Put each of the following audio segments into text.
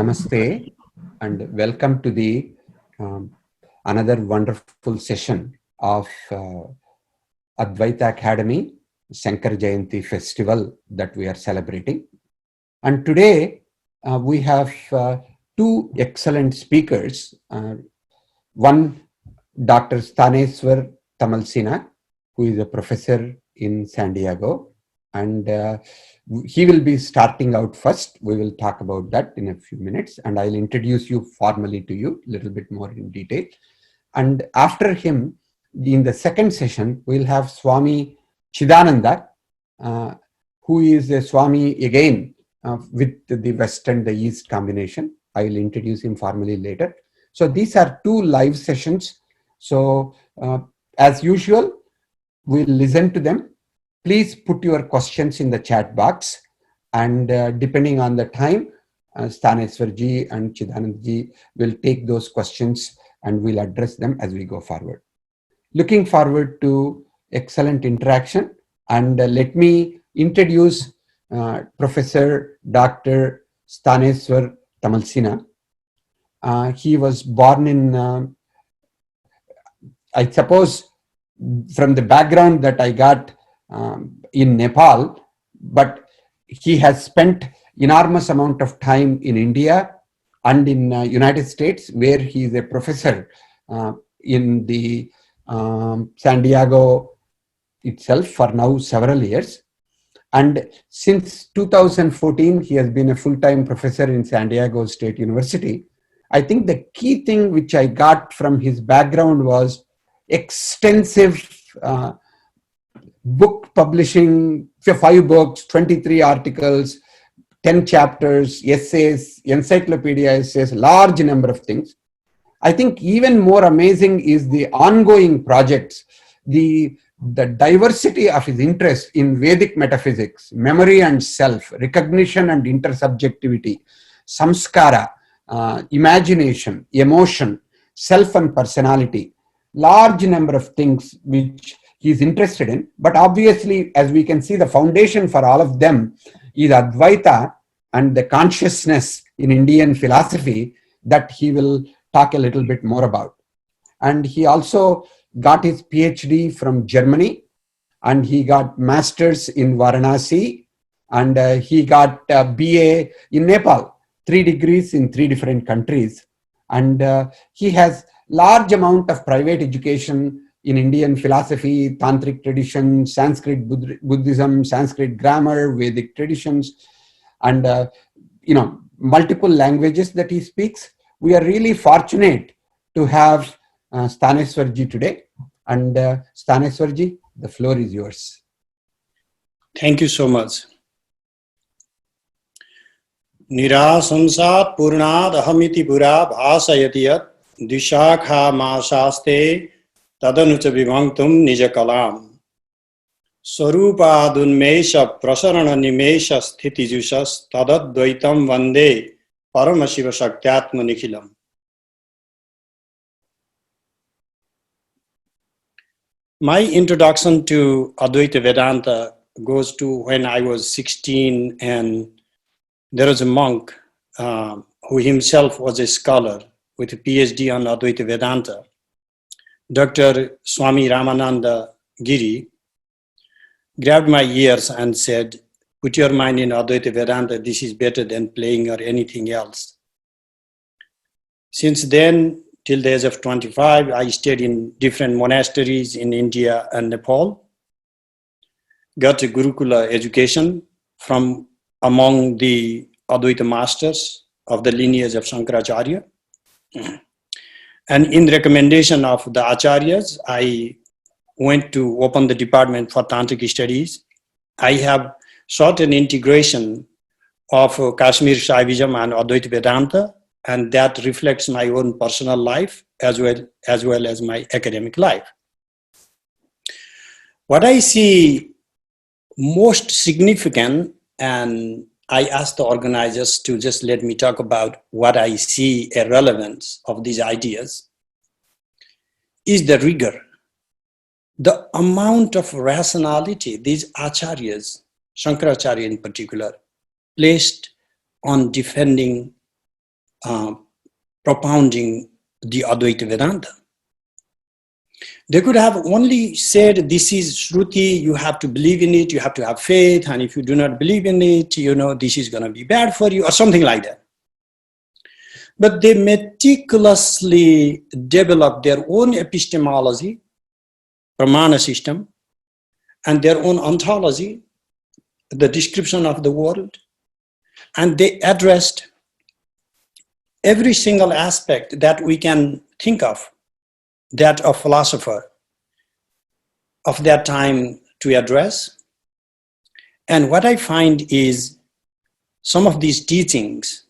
Namaste and welcome to the another wonderful session of Advaita Academy Shankara Jayanti Festival that we are celebrating. And today we have two excellent speakers. One, Dr. Sthaneshwar who is a professor in San Diego, and he will be starting out first. We will talk about that in a few minutes, and I'll introduce you formally to you a little bit more in detail. And after him, in the second session, we'll have Swami Chidananda, who is a Swami again with the West and the East combination. I will introduce him formally later. So these are two live sessions. So as usual, we'll listen to them. Please put your questions in the chat box, and depending on the time, Sthaneshwar ji and Chidanand ji will take those questions and we'll address them as we go forward. Looking forward to excellent interaction, and let me introduce Professor Dr. Sthaneshwar Tamalsina. He was born in, I suppose, from the background that I got, in Nepal, but he has spent enormous amount of time in India and in United States, where he is a professor in the San Diego itself for now several years. And since 2014, he has been a full-time professor in San Diego State University. I think the key thing which I got from his background was extensive book publishing, 5 books, 23 articles, 10 chapters, essays, encyclopedia essays, large number of things. I think even more amazing is the ongoing projects, the diversity of his interest in Vedic metaphysics, memory and self, recognition and intersubjectivity, samskara, imagination, emotion, self and personality, large number of things which he's interested in. But obviously, as we can see, the foundation for all of them is Advaita and the consciousness in Indian philosophy that he will talk a little bit more about. And he also got his PhD from Germany, and he got master's in Varanasi, and he got a BA in Nepal, 3 degrees in 3 different countries. And he has large amount of private education in Indian philosophy, tantric tradition, Sanskrit Buddhism, Sanskrit grammar, Vedic traditions, and multiple languages that he speaks. We are really fortunate to have Sthaneshwar ji today. And Sthaneshwar ji, the floor is yours. Thank you so much. Nirasamsat purnad ahamiti pura bhasayati yat dishakha masaste tadanucha vibhangtum nija kalam swarupadunmesha prasarana nimesha sthitijusas tadadvaitam vande paramashiva shaktyatma nikhilam. My introduction to Advaita Vedanta goes to when I was 16, and there was a monk who himself was a scholar with a PhD on Advaita Vedanta, Dr. Swami Ramananda Giri, grabbed my ears and said, "Put your mind in Advaita Vedanta, this is better than playing or anything else." Since then, till the age of 25, I stayed in different monasteries in India and Nepal, got a Gurukula education from among the Advaita masters of the lineage of Shankaracharya. And in recommendation of the Acharyas, I went to open the department for Tantric studies. I have sought an integration of Kashmir Shaivism and Advaita Vedanta, and that reflects my own personal life as well as my academic life. What I see most significant, and I asked the organizers to just let me talk about what I see a relevance of these ideas, is the rigor, the amount of rationality these acharyas, Shankaracharya in particular, placed on defending propounding the Advaita Vedanta. They could have only said, this is Shruti, you have to believe in it, you have to have faith, and if you do not believe in it, this is going to be bad for you, or something like that. But they meticulously developed their own epistemology, pramana system, and their own ontology, the description of the world, and they addressed every single aspect that we can think of, that a philosopher of that time to address. And what I find is some of these teachings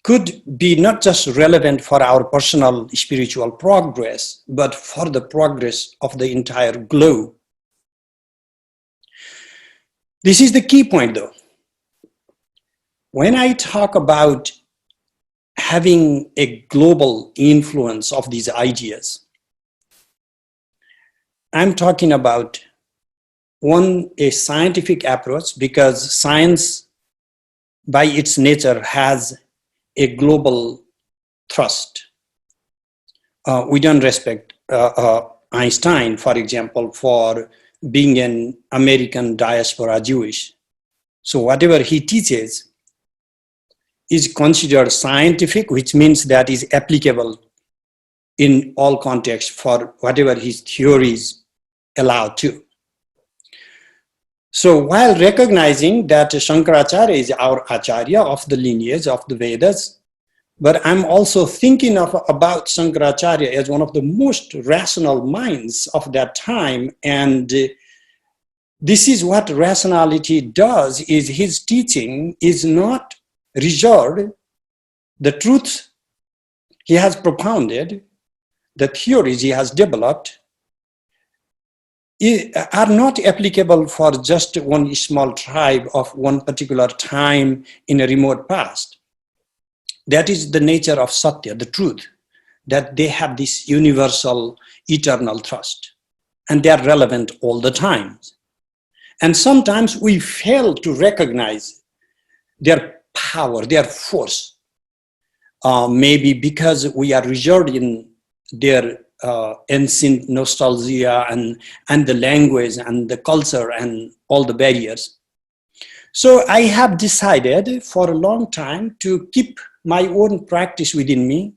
could be not just relevant for our personal spiritual progress, but for the progress of the entire globe. This is the key point, though. When I talk about having a global influence of these ideas, I'm talking about a scientific approach, because science by its nature has a global thrust. We don't respect Einstein, for example, for being an American diaspora Jewish. So whatever he teaches is considered scientific, which means that is applicable in all contexts for whatever his theories allow to. So while recognizing that Shankaracharya is our Acharya of the lineage of the Vedas, but I'm also thinking about Shankaracharya as one of the most rational minds of that time. And this is what rationality does, is his teaching is not reserved. The truth he has propounded, the theories he has developed, are not applicable for just one small tribe of one particular time in a remote past. That is the nature of Satya, the truth, that they have this universal, eternal trust, and they are relevant all the time. And sometimes we fail to recognize their power, their force, maybe because we are reserved in their ancient nostalgia and the language and the culture and all the barriers. So I have decided for a long time to keep my own practice within me,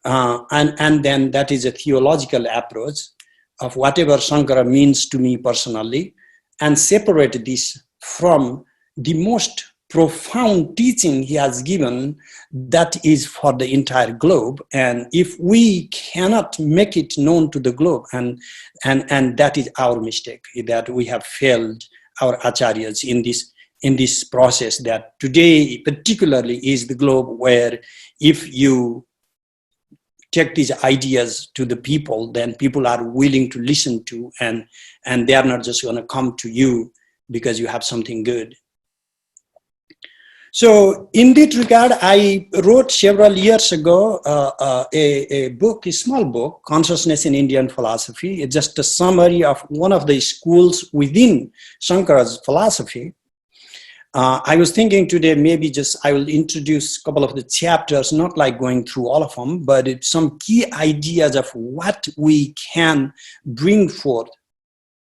and then that is a theological approach of whatever Shankara means to me personally, and separate this from the most profound teaching he has given that is for the entire globe. And if we cannot make it known to the globe, and that is our mistake, that we have failed our acharyas in this process, that today particularly is the globe where if you take these ideas to the people, then people are willing to listen to, and they are not just going to come to you because you have something good. So in that regard, I wrote several years ago a book, a small book, Consciousness in Indian Philosophy. It's just a summary of one of the schools within Shankara's philosophy. I was thinking today, maybe just I will introduce a couple of the chapters, not like going through all of them, but it's some key ideas of what we can bring forth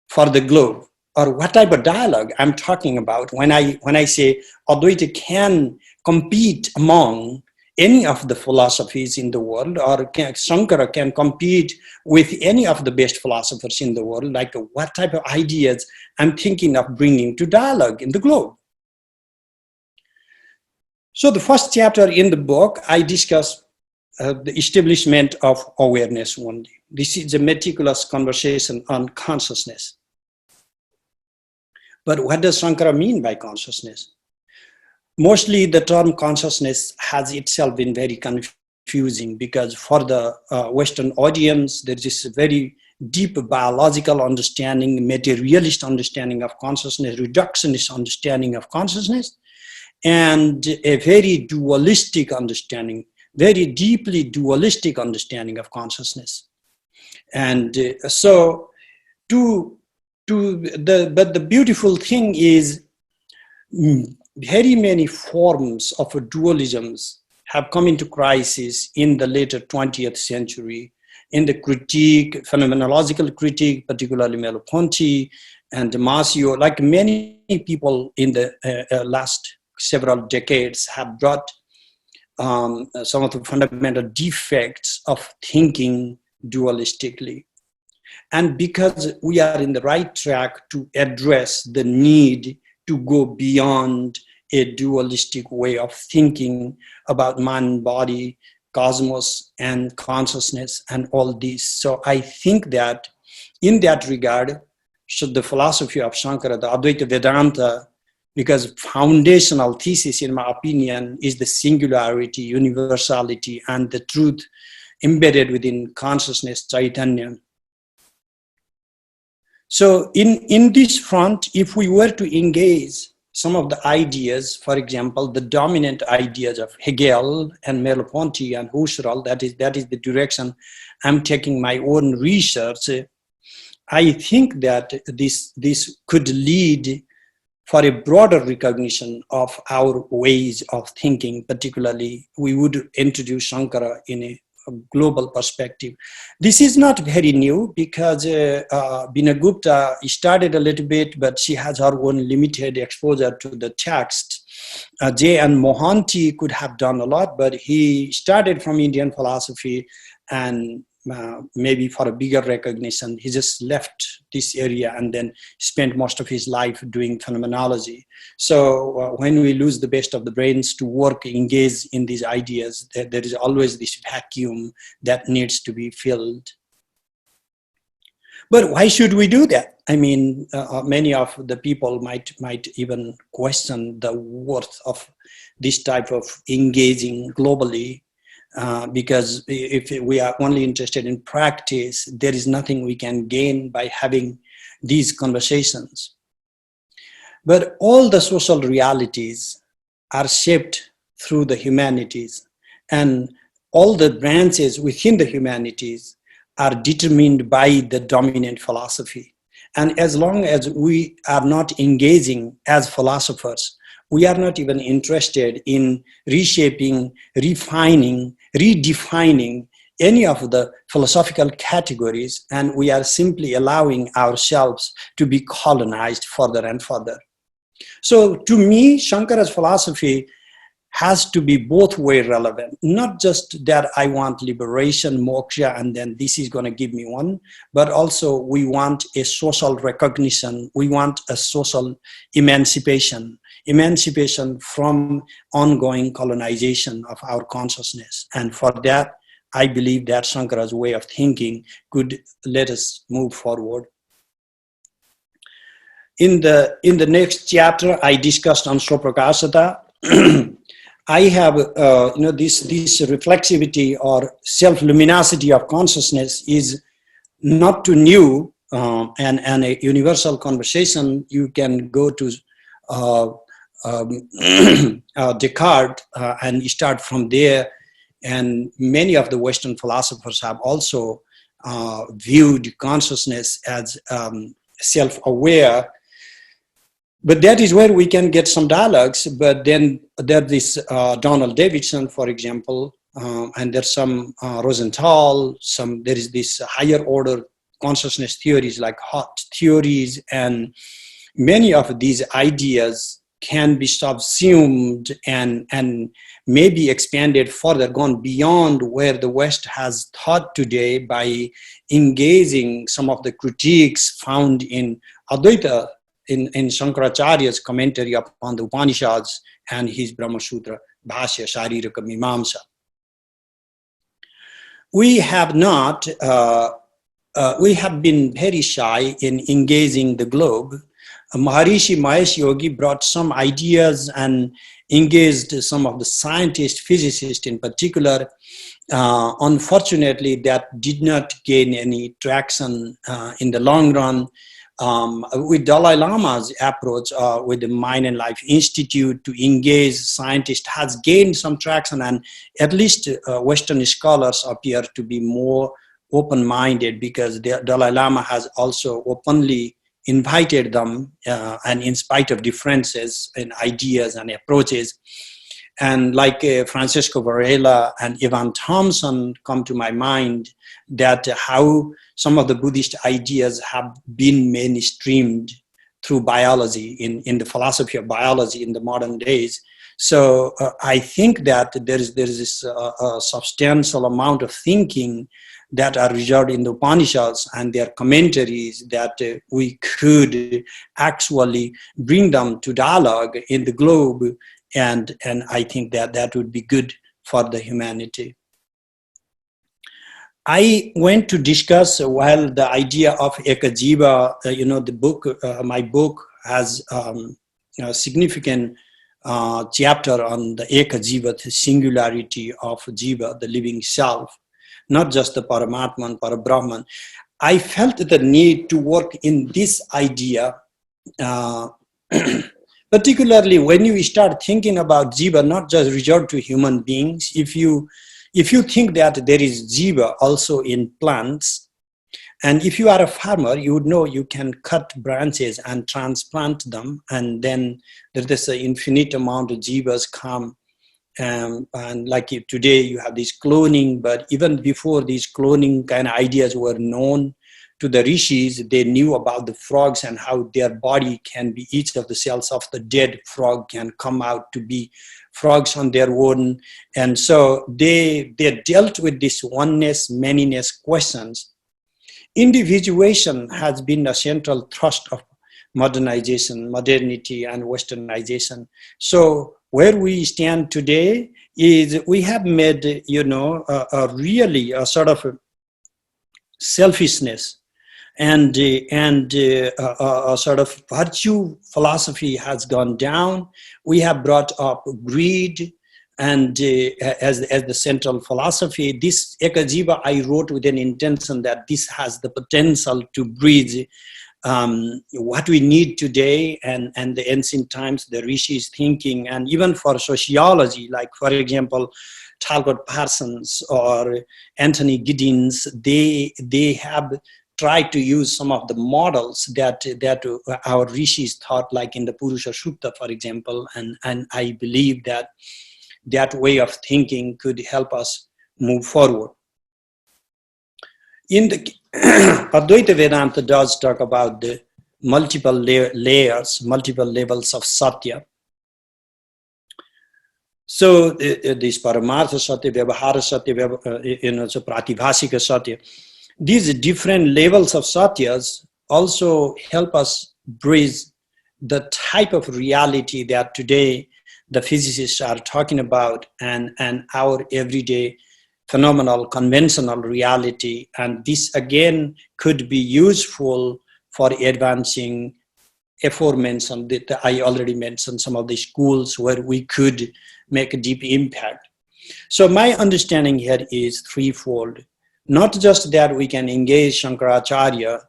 for the globe, or what type of dialogue I'm talking about when I say Advaita can compete among any of the philosophies in the world, or Shankara can compete with any of the best philosophers in the world, like what type of ideas I'm thinking of bringing to dialogue in the globe. So the first chapter in the book, I discuss the establishment of awareness only. This is a meticulous conversation on consciousness. But what does Shankara mean by consciousness? Mostly the term consciousness has itself been very confusing, because for the Western audience, there is this very deep biological understanding, materialist understanding of consciousness, reductionist understanding of consciousness, and a very dualistic understanding, very deeply dualistic understanding of consciousness. And so but the beautiful thing is very many forms of dualisms have come into crisis in the later 20th century in the critique, phenomenological critique, particularly Merleau-Ponty and Damasio, like many people in the last several decades have brought some of the fundamental defects of thinking dualistically. And because we are in the right track to address the need to go beyond a dualistic way of thinking about mind, body, cosmos, and consciousness, and all this. So I think that in that regard, should the philosophy of Shankara, the Advaita Vedanta, because foundational thesis, in my opinion, is the singularity, universality, and the truth embedded within consciousness, Chaitanya. So in this front, if we were to engage some of the ideas, for example, the dominant ideas of Hegel and Merleau-Ponty and Husserl, that is the direction I'm taking my own research, I think that this could lead for a broader recognition of our ways of thinking. Particularly, we would introduce Shankara in a global perspective. This is not very new because Bina Gupta started a little bit, but she has her own limited exposure to the text. J.N. Mohanty could have done a lot, but he started from Indian philosophy, and maybe for a bigger recognition, he just left this area and then spent most of his life doing phenomenology. So when we lose the best of the brains to work, engage in these ideas, there is always this vacuum that needs to be filled. But why should we do that? I mean, many of the people might even question the worth of this type of engaging globally. Because if we are only interested in practice, there is nothing we can gain by having these conversations. But all the social realities are shaped through the humanities, and all the branches within the humanities are determined by the dominant philosophy. And as long as we are not engaging as philosophers, we are not even interested in reshaping, refining, redefining any of the philosophical categories, and we are simply allowing ourselves to be colonized further and further. So to me, Shankara's philosophy has to be both way relevant, not just that I want liberation, moksha, and then this is going to give me one, but also we want a social recognition, we want a social emancipation from ongoing colonization of our consciousness. And for that, I believe that Shankara's way of thinking could let us move forward. In the next chapter, I discussed on Swaprakashata. I have, this reflexivity or self-luminosity of consciousness is not too new, and a universal conversation. You can go to Descartes and start from there. And many of the Western philosophers have also viewed consciousness as self-aware. But that is where we can get some dialogues. But then there's this Donald Davidson, for example, and there's some Rosenthal, there is this higher order consciousness theories like hot theories, and many of these ideas can be subsumed and maybe expanded further, gone beyond where the West has thought today by engaging some of the critiques found in Advaita, in Shankaracharya's commentary upon the Upanishads and his Brahma Sutra, Bhashya, Sharirika, Mimamsa. We have been very shy in engaging the globe. Maharishi Mahesh Yogi brought some ideas and engaged some of the scientists, physicists in particular. Unfortunately, that did not gain any traction in the long run. With Dalai Lama's approach with the Mind and Life Institute to engage scientists has gained some traction, and at least Western scholars appear to be more open-minded because the Dalai Lama has also openly invited them, and in spite of differences in ideas and approaches. And like Francisco Varela and Ivan Thompson come to my mind, that how some of the Buddhist ideas have been mainstreamed through biology, in the philosophy of biology in the modern days. So I think that there is this substantial amount of thinking that are reserved in the Upanishads and their commentaries, that we could actually bring them to dialogue in the globe, and I think that that would be good for the humanity. I went to discuss, while the idea of Ekajiva, the book, my book has a significant chapter on the Ekajiva, the singularity of Jiva, the living self, not just the Paramatman and Parabrahman. I felt the need to work in this idea, particularly when you start thinking about Jiva, not just reserved to human beings. If you think that there is Jiva also in plants, and if you are a farmer, you would know you can cut branches and transplant them, and then there's an infinite amount of Jivas come. And like today you have this cloning, but even before these cloning kind of ideas were known to the rishis, they knew about the frogs and how their body can be, each of the cells of the dead frog can come out to be frogs on their own. And so they dealt with this oneness, manyness questions. Individuation has been a central thrust of modernity and westernization. So where we stand today is we have made, really a sort of selfishness and a sort of virtue philosophy has gone down. We have brought up greed and as the central philosophy. This Ekajiva I wrote with an intention that this has the potential to bridge what we need today and the ancient times, the rishis thinking, and even for sociology, like for example, Talcott Parsons or Anthony Giddens, they have tried to use some of the models that our rishis thought, like in the Purusha Sukta, for example, and I believe that that way of thinking could help us move forward. In the Advaita Vedanta does talk about the multiple layers, multiple levels of Satya. So this Paramartha Satya, Vyavahara Satya, so Pratibhasika Satya. These different levels of Satyas also help us bridge the type of reality that today the physicists are talking about and our everyday phenomenal, conventional reality. And this again could be useful for advancing aforementioned, that I already mentioned some of the schools where we could make a deep impact. So my understanding here is threefold. Not just that we can engage Shankaracharya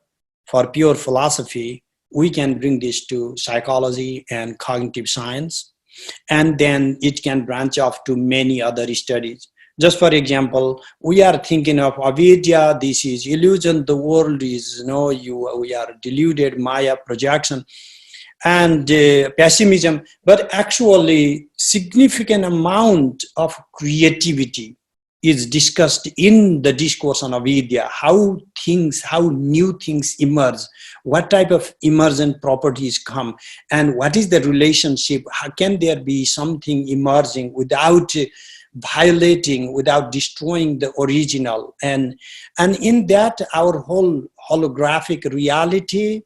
for pure philosophy, we can bring this to psychology and cognitive science, and then it can branch off to many other studies. Just for example, we are thinking of avidya, this is illusion, the world is, we are deluded, Maya, projection, and pessimism, but actually significant amount of creativity is discussed in the discourse on avidya, how new things emerge, what type of emergent properties come, and what is the relationship, how can there be something emerging without violating, without destroying the original, and in that our whole holographic reality,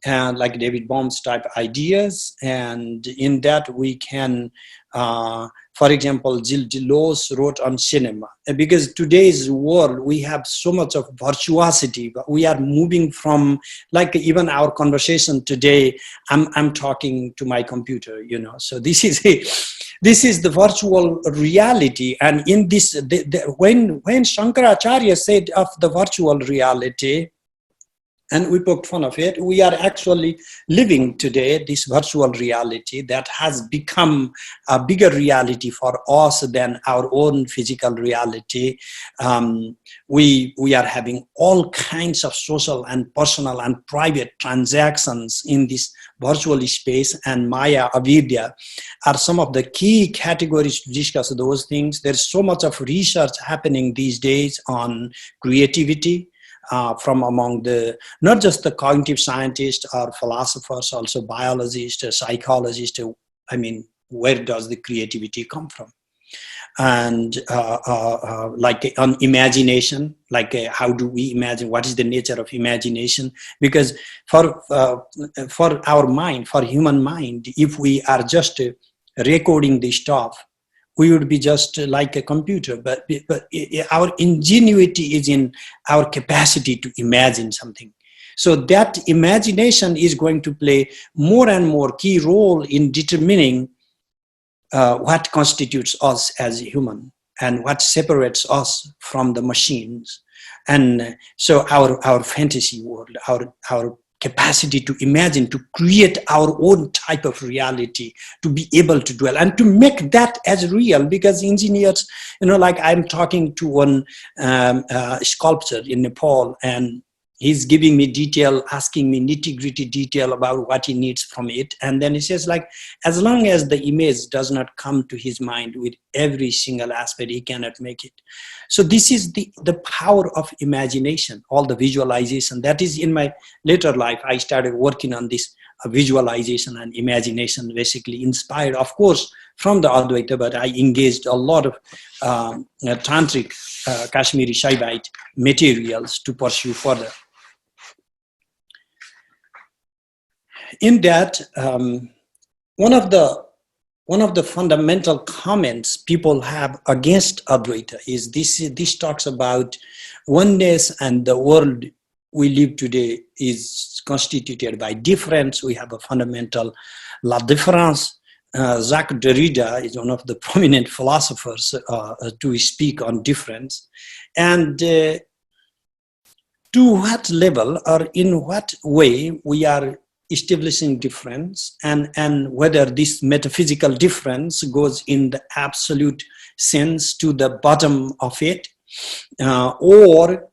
like David Bohm's type ideas, and in that we can, for example, Gilles Deleuze wrote on cinema, because today's world we have so much of virtuosity, but we are moving from, like even our conversation today, I'm talking to my computer, so this is the virtual reality. And in this, when Shankaracharya said of the virtual reality, and we poked fun of it. We are actually living today this virtual reality that has become a bigger reality for us than our own physical reality. We are having all kinds of social and personal and private transactions in this virtual space, and Maya, Avidya are some of the key categories to discuss those things. There's so much of research happening these days on creativity, from among the, not just the cognitive scientists or philosophers, also biologists, psychologists. I mean, where does the creativity come from? And like on imagination, like how do we imagine? What is the nature of imagination? Because for our mind, for human mind, if we are just recording the stuff, we would be just like a computer, but our ingenuity is in our capacity to imagine something. So that imagination is going to play more and more key role in determining what constitutes us as a human and what separates us from the machines. And so our fantasy world, our capacity to imagine, to create our own type of reality, to be able to dwell and to make that as real. Because engineers, like I'm talking to one sculptor in Nepal, and he's giving me detail, asking me nitty-gritty detail about what he needs from it. And then he says, like, as long as the image does not come to his mind with every single aspect, he cannot make it. So this is the power of imagination, all the visualization. That is, in my later life, I started working on this visualization and imagination, basically inspired, of course, from the Advaita, but I engaged a lot of tantric Kashmiri Shaivite materials to pursue further. In that, one of the fundamental comments people have against Advaita is this talks about oneness, and the world we live today is constituted by difference. We have a fundamental la différence. Jacques Derrida is one of the prominent philosophers to speak on difference. And to what level or in what way we are establishing difference, and whether this metaphysical difference goes in the absolute sense to the bottom of it, or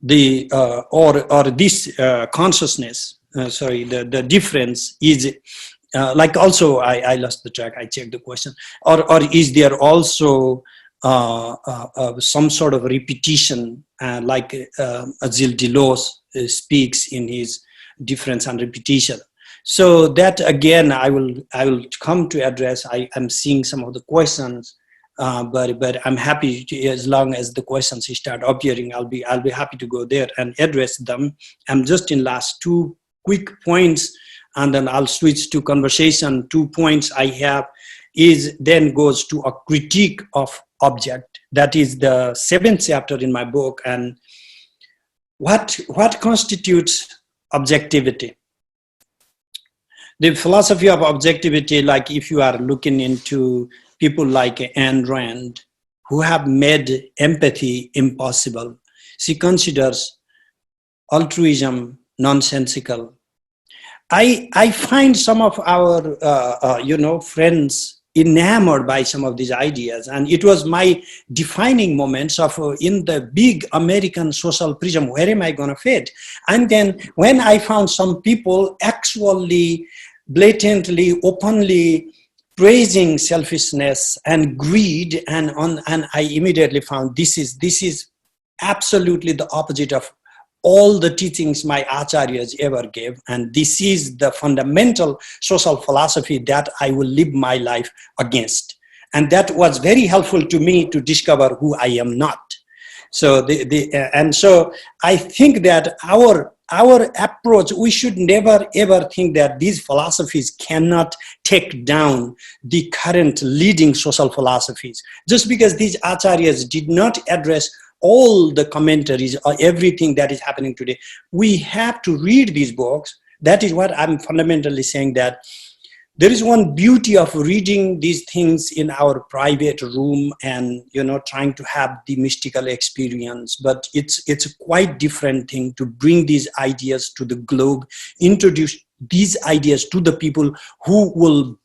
this consciousness, the difference is like, also I lost the track, I checked the question, or is there also some sort of repetition, like Gilles Deleuze speaks in his Difference and Repetition. So that again, I will come to address. I am seeing some of the questions, but I'm happy to, as long as the questions start appearing, I'll be happy to go there and address them. I'm just in last two quick points, and then I'll switch to conversation. 2 points I have then goes to a critique of object. That is the 7th chapter in my book. And what constitutes objectivity? The philosophy of objectivity, like if you are looking into people like Ayn Rand, who have made empathy impossible, she considers altruism nonsensical. I find some of our friends enamored by some of these ideas, and it was my defining moments of in the big American social prism, where am I going to fit? And then when I found some people actually blatantly, openly praising selfishness and greed, and I immediately found this is absolutely the opposite of all the teachings my acharyas ever gave, and this is the fundamental social philosophy that I will live my life against. And that was very helpful to me to discover who I am not. So so I think that our approach, we should never ever think that these philosophies cannot take down the current leading social philosophies. Just because these acharyas did not address all the commentaries or everything that is happening today, we have to read these books. That is what I'm fundamentally saying, that there is one beauty of reading these things in our private room and, you know, trying to have the mystical experience. But it's a quite different thing to bring these ideas to the globe, introduce these ideas to the people who will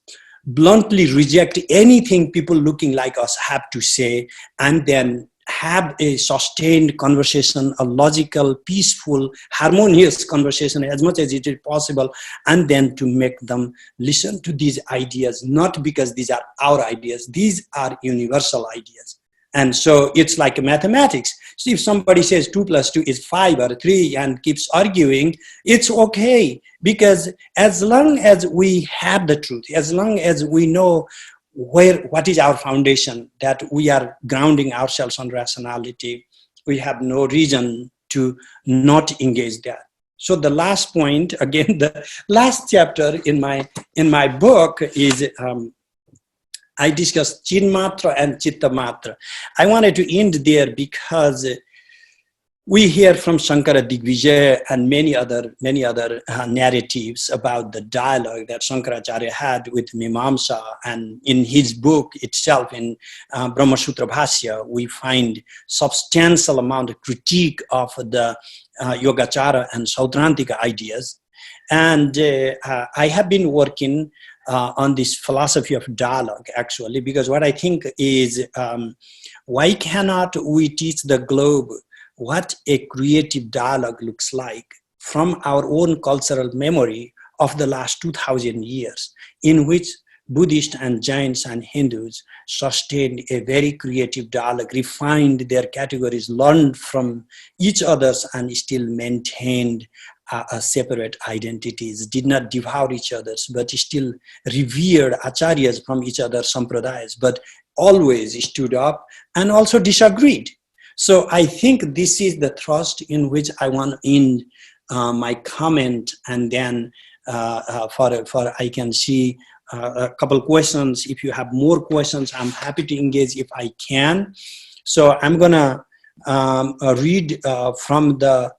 bluntly reject anything people looking like us have to say, and then have a sustained conversation, a logical, peaceful, harmonious conversation as much as it is possible, and then to make them listen to these ideas, not because these are our ideas, these are universal ideas. And so it's like mathematics. So if somebody says 2 + 2 is 5 or 3 and keeps arguing, it's okay, because as long as we have the truth, as long as we know what is our foundation, that we are grounding ourselves on rationality, we have no reason to not engage that. So the last point, again, the last chapter in my book is I discussed Chinmatra and Chittamatra. I wanted to end there because we hear from Shankara Digvijaya and many other narratives about the dialogue that Shankaracharya had with Mimamsa, and in his book itself, in Brahma Sutra Bhashya, we find substantial amount of critique of the Yogacara and Sautrantika ideas. And I have been working on this philosophy of dialogue, actually, because what I think is, why cannot we teach the globe what a creative dialogue looks like from our own cultural memory of the last 2000 years, in which Buddhists and Jains and Hindus sustained a very creative dialogue, refined their categories, learned from each other's, and still maintained separate identities, did not devour each other's, but still revered acharyas from each other's sampradayas, but always stood up and also disagreed. So I think this is the thrust in which I want to end my comment, and then for I can see a couple questions. If you have more questions, I'm happy to engage if I can. So I'm gonna read from the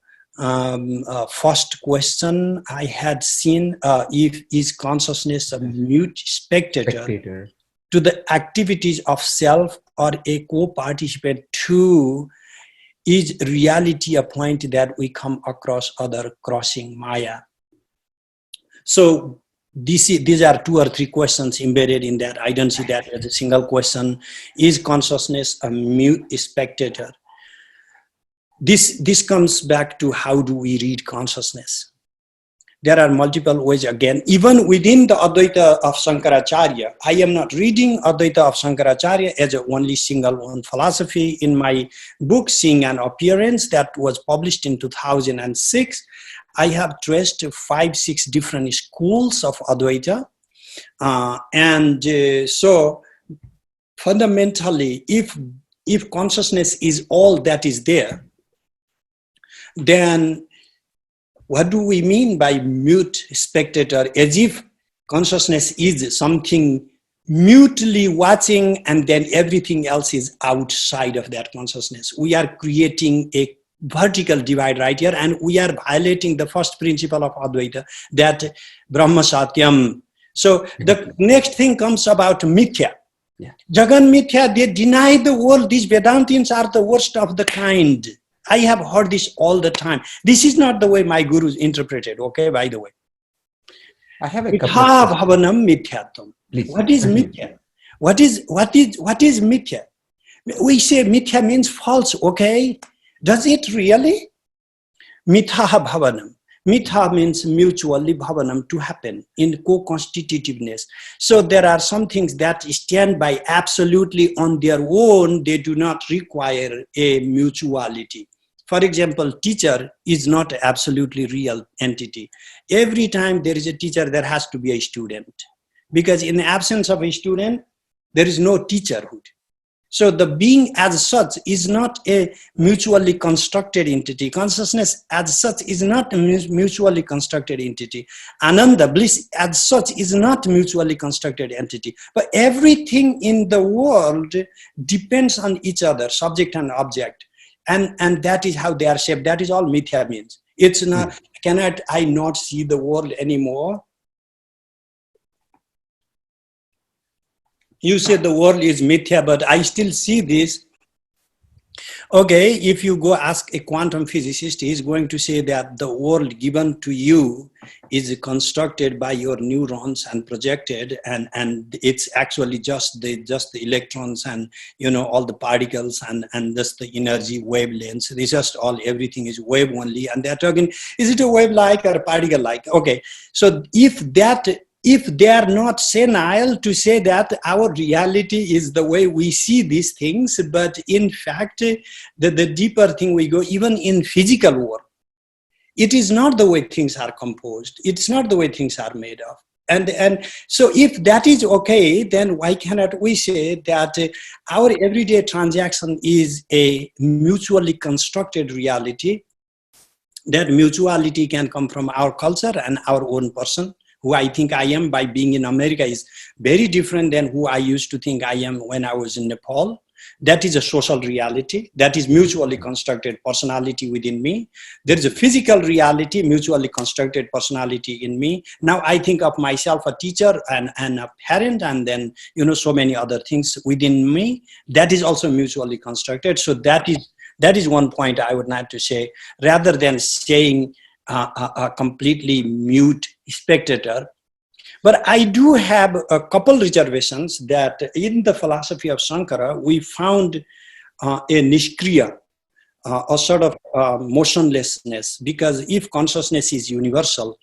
first question I had seen. If is consciousness a mute spectator to the activities of self, or a co-participant to is reality a point that we come across other crossing Maya? So these are 2 or 3 questions embedded in that. I don't see that as a single question. Is consciousness a mute spectator? This comes back to how do we read consciousness. There are multiple ways, again, even within the Advaita of Shankaracharya. I am not reading Advaita of Shankaracharya as a only single one philosophy. In my book, Seeing an Appearance, that was published in 2006, I have traced 5-6 different schools of Advaita. So fundamentally, if consciousness is all that is there, then what do we mean by mute spectator? As if consciousness is something mutely watching and then everything else is outside of that consciousness. We are creating a vertical divide right here, and we are violating the first principle of Advaita, that Brahma Satyam. So the next thing comes about Mithya. Yeah. Jagan Mithya, they deny the world. These Vedantins are the worst of the kind. I have heard this all the time. This is not the way my gurus interpreted, okay, by the way. I have a couple of bhavanam mithyatvam. What is mithya? What is mithya? We say mithya means false, okay? Does it really? Mitha bhavanam. Mitha means mutually bhavanam, to happen in co-constitutiveness. So there are some things that stand by absolutely on their own. They do not require a mutuality. For example, teacher is not absolutely real entity. Every time there is a teacher, there has to be a student. Because in the absence of a student, there is no teacherhood. So the being as such is not a mutually constructed entity. Consciousness as such is not a mutually constructed entity. Ananda, bliss as such is not mutually constructed entity. But everything in the world depends on each other, subject and object. And that is how they are shaped. That is all mithya means. It's not, cannot I not see the world anymore? you say the world is mithya, but I still see this. Okay, if you go ask a quantum physicist, he's going to say that the world given to you is constructed by your neurons and projected, and it's actually just the electrons and all the particles and just the energy wavelengths. It's just all, everything is wave only, and they're talking, is it a wave like or a particle like? Okay, so if they are not senile to say that our reality is the way we see these things, but in fact, the deeper thing we go, even in physical world, it is not the way things are composed. It's not the way things are made of. And so if that is okay, then why cannot we say that our everyday transaction is a mutually constructed reality? That mutuality can come from our culture and our own person. Who I think I am by being in America is very different than who I used to think I am when I was in Nepal. That is a social reality. That is mutually constructed personality within me. There is a physical reality, mutually constructed personality in me. Now I think of myself a teacher and a parent, and then so many other things within me. That is also mutually constructed. So that is one point I would like to say, rather than saying a completely mute spectator. But I do have a couple reservations that in the philosophy of Shankara, we found a nishkriya, a sort of motionlessness, because if consciousness is universal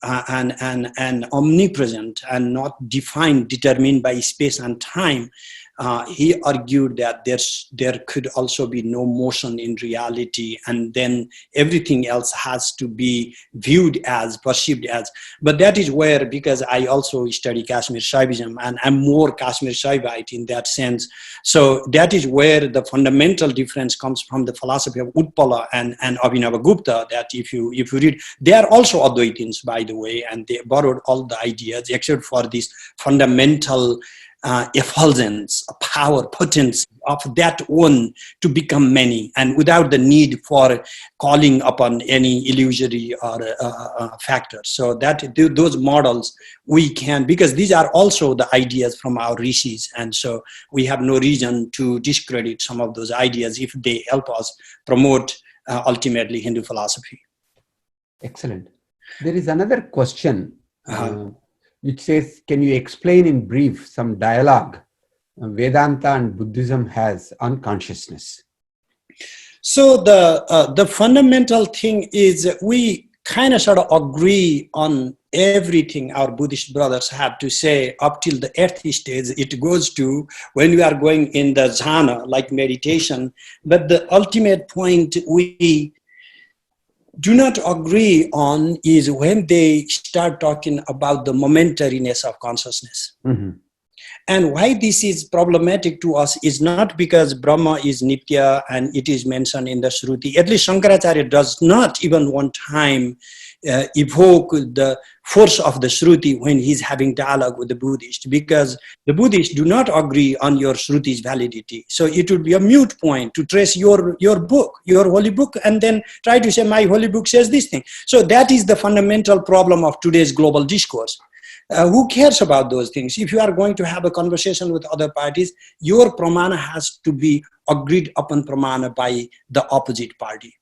and omnipresent and not defined, determined by space and time, he argued that there could also be no motion in reality, and then everything else has to be viewed as, perceived as. But that is where, because I also study Kashmir Shaivism, and I'm more Kashmir Shaivite in that sense, so that is where the fundamental difference comes from the philosophy of Utpala and Abhinavagupta, that if you read, they are also Advaitins, by the way, and they borrowed all the ideas except for this fundamental effulgence, power, potency of that one to become many, and without the need for calling upon any illusory or factors. So that those models we can, because these are also the ideas from our rishis, and so we have no reason to discredit some of those ideas if they help us promote ultimately Hindu philosophy. Excellent. There is another question. Which says, can you explain in brief some dialogue Vedanta and Buddhism has on consciousness? So the fundamental thing is we kind of sort of agree on everything our Buddhist brothers have to say up till the earth stage. It goes to when we are going in the jhana, like meditation. But the ultimate point we do not agree on is when they start talking about the momentariness of consciousness. Mm-hmm. And why this is problematic to us is not because Brahma is Nitya and it is mentioned in the Shruti. At least Shankaracharya does not even one time evoke the force of the Shruti when he's having dialogue with the Buddhist, because the Buddhists do not agree on your Shruti's validity. So it would be a mute point to trace your book, your holy book, and then try to say my holy book says this thing. So that is the fundamental problem of today's global discourse. Who cares about those things? If you are going to have a conversation with other parties, your pramana has to be agreed upon pramana by the opposite party.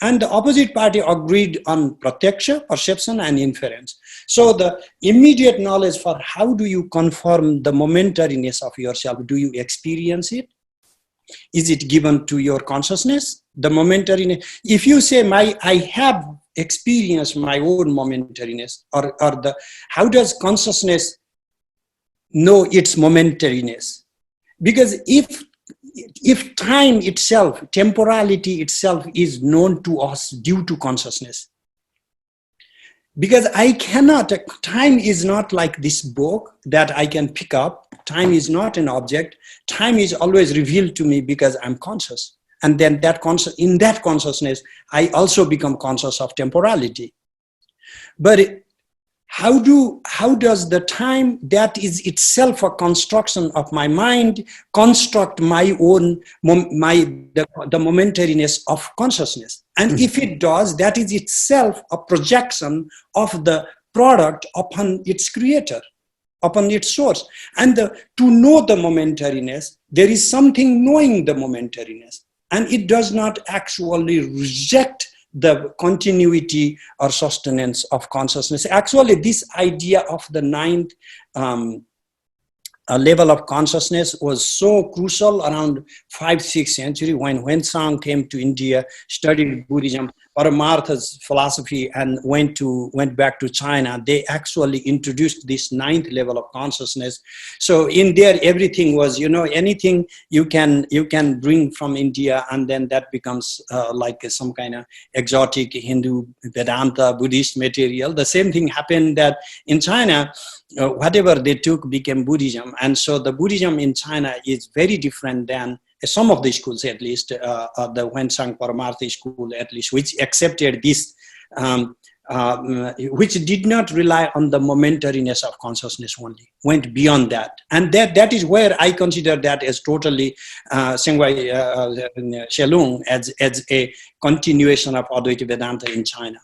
And the opposite party agreed on pratyaksha, perception, and inference. So the immediate knowledge for how do you confirm the momentariness of yourself? Do you experience it? Is it given to your consciousness? The momentariness. If you say I have experienced my own momentariness, or how does consciousness know its momentariness? Because if time itself, temporality itself is known to us due to consciousness, because time is not like this book that I can pick up. Time is not an object. Time is always revealed to me because I'm conscious. And then in that consciousness, I also become conscious of temporality. But how does the time that is itself a construction of my mind construct my own the momentariness of consciousness? And if it does, that is itself a projection of the product upon its creator. upon its source. And to know the momentariness, there is something knowing the momentariness. And it does not actually reject the continuity or sustenance of consciousness. Actually, this idea of the ninth level of consciousness was so crucial around 5th-6th century when Huensang came to India, studied Buddhism, Paramartha's philosophy, and went back to China. They actually introduced this ninth level of consciousness. So in there, everything was, anything you can bring from India, and then that becomes like some kind of exotic Hindu Vedanta Buddhist material. The same thing happened that in China, whatever they took became Buddhism. And so the Buddhism in China is very different than some of the schools, at least, the Huensang Paramartha school, at least, which accepted this, which did not rely on the momentariness of consciousness only, went beyond that. And that is where I consider that as totally Sengwai Shelung as a continuation of Advaita Vedanta in China.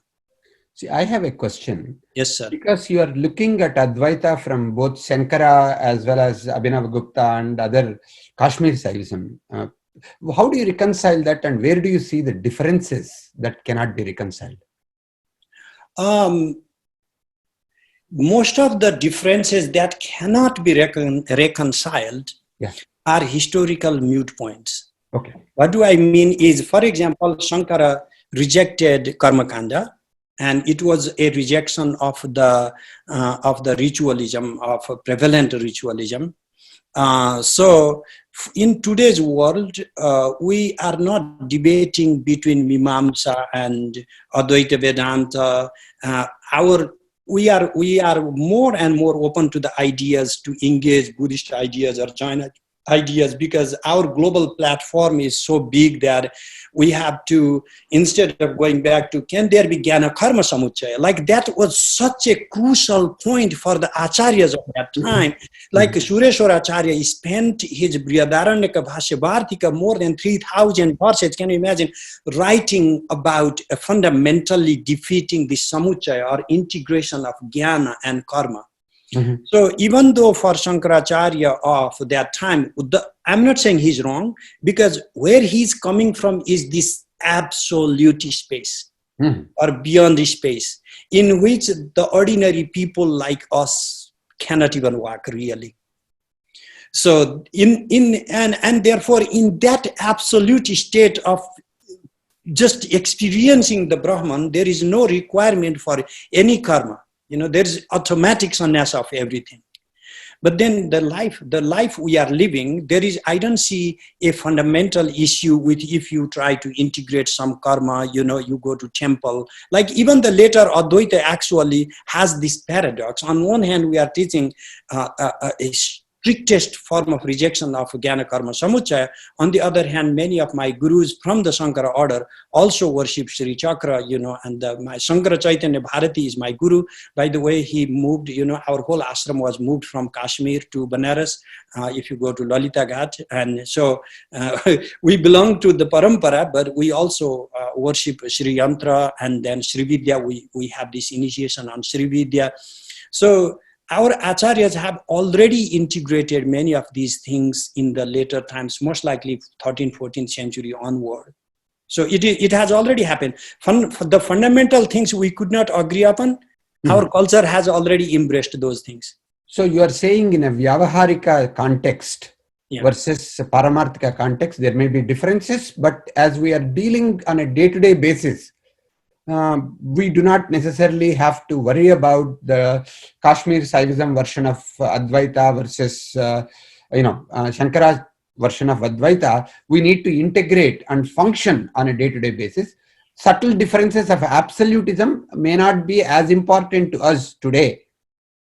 See, I have a question. Yes, sir. Because you are looking at Advaita from both Shankara as well as Abhinavagupta and other Kashmir Saivism. How do you reconcile that, and where do you see the differences that cannot be reconciled? Most of the differences that cannot be reconciled are historical mute points. Okay. What do I mean is, for example, Shankara rejected Karmakanda, and it was a rejection of the ritualism, of prevalent ritualism. So in today's world, we are not debating between Mimamsa and Advaita Vedanta. We are more and more open to the ideas to engage Buddhist ideas or China ideas, because our global platform is so big that we have to, instead of going back to can there be Jnana Karma Samuchaya, like that was such a crucial point for the acharyas of that time. Like Sureshwar Acharya spent his Brihadaranyaka Bhashya Bhartika more than 3,000 verses, can you imagine, writing about fundamentally defeating the Samuchaya or integration of Jnana and Karma. Mm-hmm. So even though for Shankaracharya of that time, I'm not saying he's wrong, because where he's coming from is this absolute space or beyond the space in which the ordinary people like us cannot even walk really. So and therefore in that absolute state of just experiencing the Brahman, there is no requirement for any karma. There's automatic sannyas of everything. But then the life we are living, I don't see a fundamental issue with if you try to integrate some karma, you go to temple. Like even the later Advaita actually has this paradox. On one hand, we are teaching a strictest form of rejection of Jnana Karma Samuchaya. On the other hand, many of my gurus from the Shankara order also worship Sri Chakra, and my Shankara Chaitanya Bharati is my guru. By the way, he moved, our whole ashram was moved from Kashmir to Banaras, if you go to Lalita Ghat. And so we belong to the Parampara, but we also worship Sri Yantra, and then Sri Vidya. We have this initiation on Sri Vidya. So our acharyas have already integrated many of these things in the later times, most likely 13th, 14th century onward. So it has already happened. The fundamental things we could not agree upon, our culture has already embraced those things. So you are saying in a Vyavaharika context versus Paramarthika context, there may be differences, but as we are dealing on a day-to-day basis, we do not necessarily have to worry about the Kashmir Saivism version of Advaita versus, Shankara's version of Advaita. We need to integrate and function on a day-to-day basis. Subtle differences of absolutism may not be as important to us today.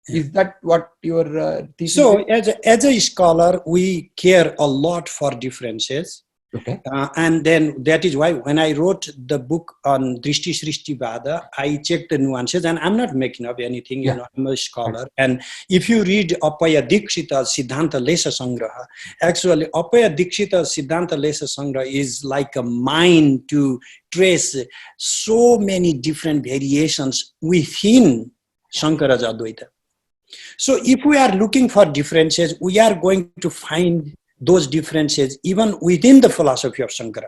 Is that what your thesis So is? as a scholar, we care a lot for differences. Okay. And then that is why when I wrote the book on Drishti Srishti Vada, I checked the nuances, and I'm not making up anything, I'm a scholar. And if you read Appaya Dikshita's Siddhanta Lesa Sangraha, actually Appaya Dikshita's Siddhanta Lesa Sangraha is like a mine to trace so many different variations within Shankara's Advaita. So if we are looking for differences, we are going to find those differences even within the philosophy of Shankara.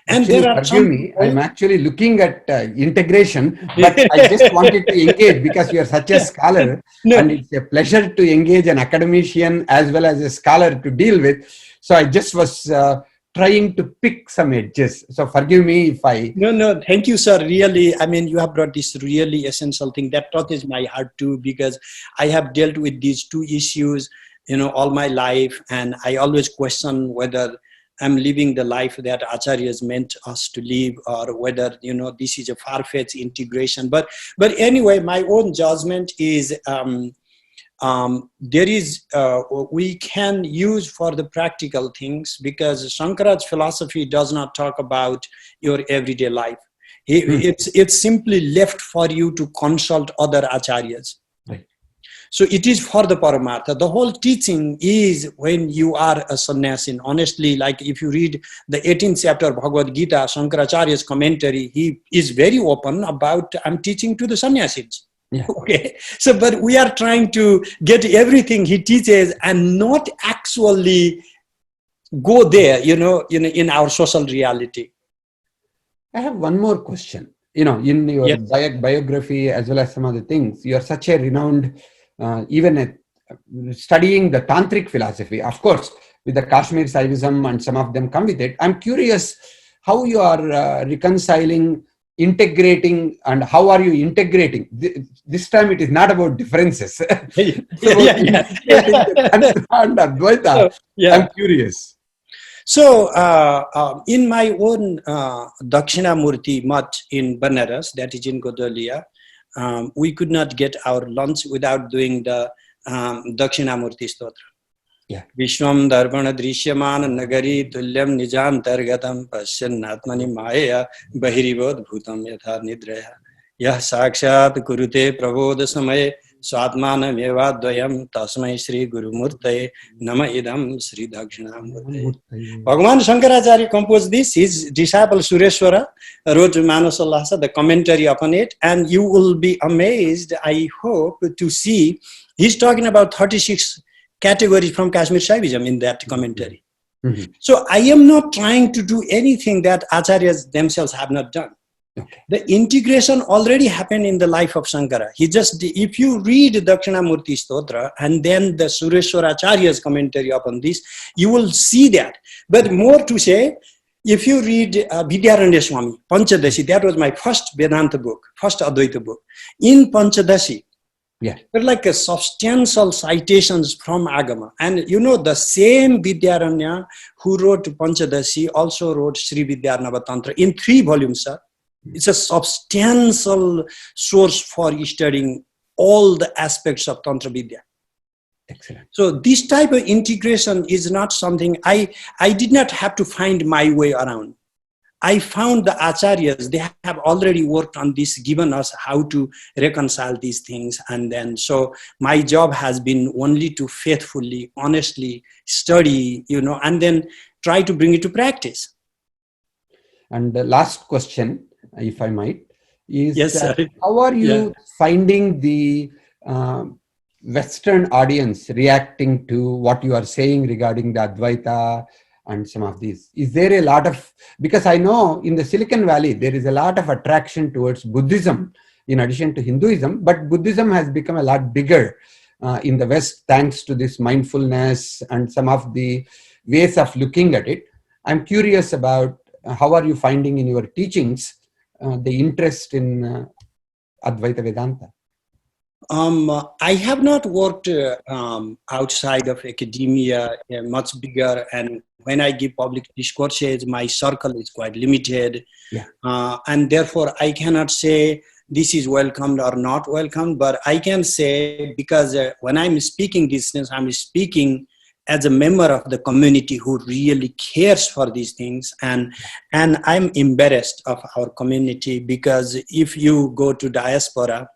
And Actually, there are forgive some me, I'm people, actually looking at integration, but I just wanted to engage because you are such a scholar, no, and it's a pleasure to engage an academician as well as a scholar to deal with. So I just was trying to pick some edges. So forgive me if I... no, thank you, sir. Really, I mean, you have brought this really essential thing that touches my heart too, because I have dealt with these two issues, all my life, and I always question whether I'm living the life that acharyas meant us to live, or whether this is a far-fetched integration. But anyway, my own judgment is there is we can use for the practical things, because Shankara's philosophy does not talk about your everyday life. It's simply left for you to consult other acharyas. Right. So it is for the Paramartha. The whole teaching is when you are a sannyasin. Honestly, like if you read the 18th chapter of Bhagavad Gita, Shankaracharya's commentary, he is very open about, I'm teaching to the sannyasins. Yeah. Okay. So, but we are trying to get everything he teaches and not actually go there, in our social reality. I have one more question. In your Yes. biography as well as some other things, you are such a renowned, even studying the tantric philosophy, of course, with the Kashmir Saivism, and some of them come with it. I'm curious how you are reconciling, integrating, and how are you integrating? This time it is not about differences. It's about integrating the Tantra and Advaita. Yeah. I'm curious. So, in my own Dakshinamurti Mat in Banaras, that is in Godalia, we could not get our lunch without doing the Dakshinamurti Stotra. Yeah. Vishwam Darbana Drishyaman Nagari Tulyam Nijam Targatam Pasyan Atmani Maya Bahirivod Bhutam Yatha Nidraya Yah Sakshat Kurute Prabodha Samaye Swatmana Mevadvayam Tasmai Sri Guru Murtaye Nama Idam Sri Dakshinamurtaye. Bhagavan Shankaracharya composed this. His disciple Sureshwara wrote Manasalasa, the commentary upon it, and you will be amazed, I hope, to see he's talking about 36 categories from Kashmir Shaivism in that commentary. Mm-hmm. So I am not trying to do anything that acharyas themselves have not done. Okay. The integration already happened in the life of Shankara. If you read Dakshinamurti Stotra and then the Sureshwara Acharya's commentary upon this, you will see that. But more to say, if you read Vidyaranya Swami, Panchadasi, that was my first Vedanta book, first Advaita book. In Panchadasi, yeah, there are like a substantial citations from Agama. And the same Vidyaranya who wrote Panchadasi also wrote Sri Vidyanava Tantra in 3 volumes, sir. It's a substantial source for studying all the aspects of Tantra Vidya. Excellent. So this type of integration is not something I did not have to find my way around. I found the acharyas, they have already worked on this, given us how to reconcile these things. And then, so my job has been only to faithfully, honestly study, and then try to bring it to practice. And the last question, if I might, is yes, how are you finding the Western audience reacting to what you are saying regarding the Advaita and some of these? Is there a lot of, because I know in the Silicon Valley, there is a lot of attraction towards Buddhism in addition to Hinduism, but Buddhism has become a lot bigger in the West thanks to this mindfulness and some of the ways of looking at it. I'm curious about how are you finding in your teachings the interest in Advaita Vedanta? I have not worked outside of academia much bigger, and when I give public discourses, my circle is quite limited. Yeah. And therefore, I cannot say this is welcomed or not welcomed, but I can say, because when I'm speaking these things, I'm speaking as a member of the community who really cares for these things, and I'm embarrassed of our community, because if you go to diaspora,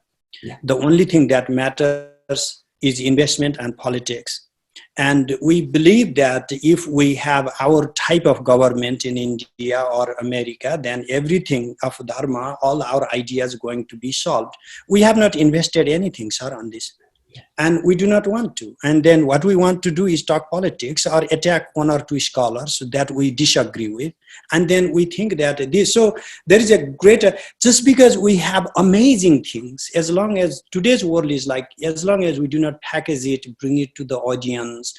the only thing that matters is investment and politics. And we believe that if we have our type of government in India or America, then everything of Dharma, all our ideas going to be solved. We have not invested anything, sir, on this. And we do not want to. And then what we want to do is talk politics or attack one or two scholars that we disagree with. And then we think that this, so there is a greater, just because we have amazing things, as long as today's world is like, as long as we do not package it, bring it to the audience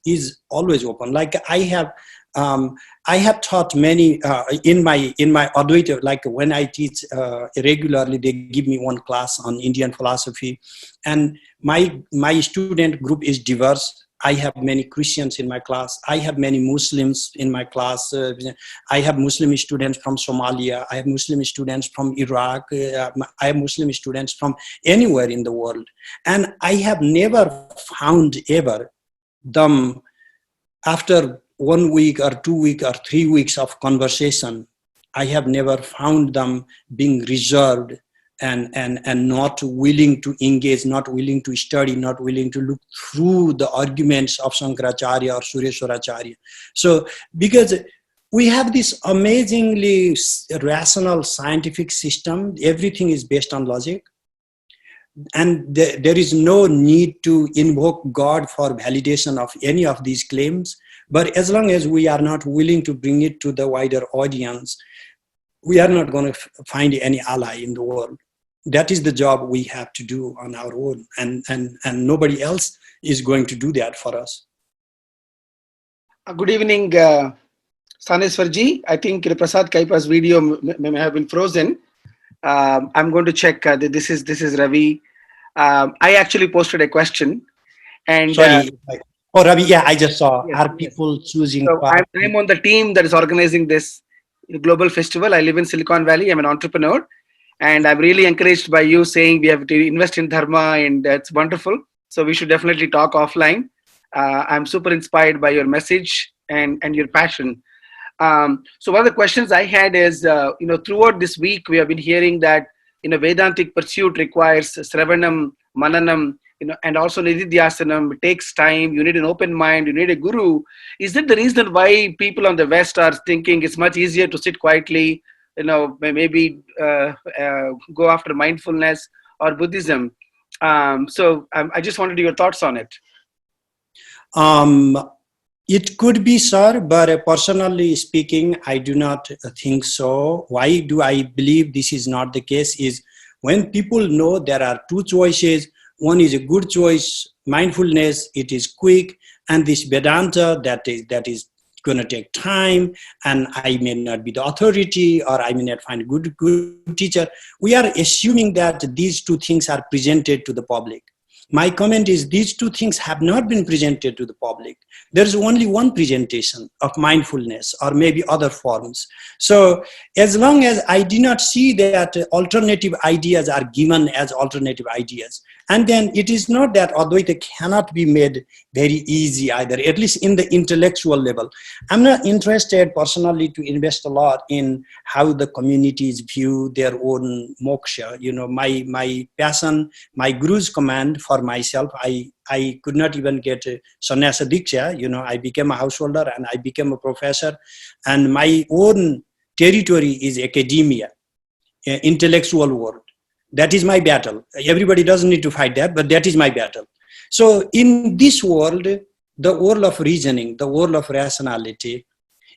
is always open. Like I have taught many in my Advaita, like when I teach regularly, they give me one class on Indian philosophy, and my student group is diverse. I have many Christians in my class. I have many Muslims in my class. I have Muslim students from Somalia. I have Muslim students from Iraq. I have Muslim students from anywhere in the world. And I have never found ever them after 1 week or 2 weeks or 3 weeks of conversation, I have never found them being reserved and not willing to engage, not willing to study, not willing to look through the arguments of Shankaracharya or Sureshwaracharya. So because we have this amazingly rational scientific system, everything is based on logic. And there is no need to invoke God for validation of any of these claims. But as long as we are not willing to bring it to the wider audience, we are not going to find any ally in the world. That is the job we have to do on our own. And nobody else is going to do that for us. Good evening, Sthaneshwar ji. I think Prasad Kaipa's video may have been frozen. I'm going to check. This is Ravi. I actually posted a question. And sorry. Oh, Ravi, yeah, I just saw. Yes, Are people choosing? So I'm on the team that is organizing this global festival. I live in Silicon Valley. I'm an entrepreneur. And I'm really encouraged by you saying we have to invest in Dharma, and that's wonderful. So we should definitely talk offline. I'm super inspired by your message and your passion. So one of the questions I had is, throughout this week, we have been hearing that, Vedantic pursuit requires Sravanam, Mananam, and also Nididhyasanam. It takes time. You need an open mind. You need a guru. Is that the reason why people on the West are thinking it's much easier to sit quietly, maybe go after mindfulness or Buddhism? So I just wanted your thoughts on it. It could be, sir, but personally speaking, I do not think so. Why do I believe this is not the case is when people know there are two choices, one is a good choice, mindfulness, it is quick, and this Vedanta that is going to take time, and I may not be the authority, or I may not find a good teacher. We are assuming that these two things are presented to the public. My comment is these two things have not been presented to the public. There's only one presentation of mindfulness or maybe other forms. So as long as I do not see that alternative ideas are given as alternative ideas, and then it is not that Advaita cannot be made very easy either, at least in the intellectual level. I'm not interested personally to invest a lot in how the communities view their own moksha. My passion, my guru's command for myself, I could not even get a sannyasa diksha. I became a householder and I became a professor, and my own territory is academia, intellectual world. That is my battle. Everybody doesn't need to fight that, but that is my battle. So in this world, the world of reasoning, the world of rationality,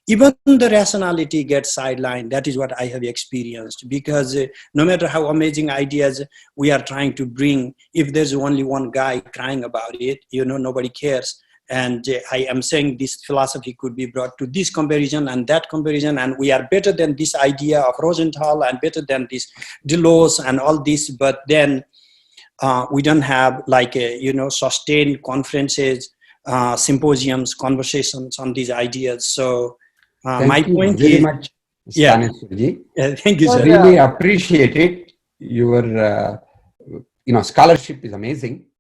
even the rationality gets sidelined. That is what I have experienced, because no matter how amazing ideas we are trying to bring, if there's only one guy crying about it, nobody cares. And I am saying this philosophy could be brought to this comparison and that comparison, and we are better than this idea of Rosenthal and better than this Delos and all this, but then we don't have sustained conferences, symposiums, conversations on these ideas. So my point very is, much, Sthaneshwarji. Thank you, sir. Really appreciate it. Your scholarship is amazing.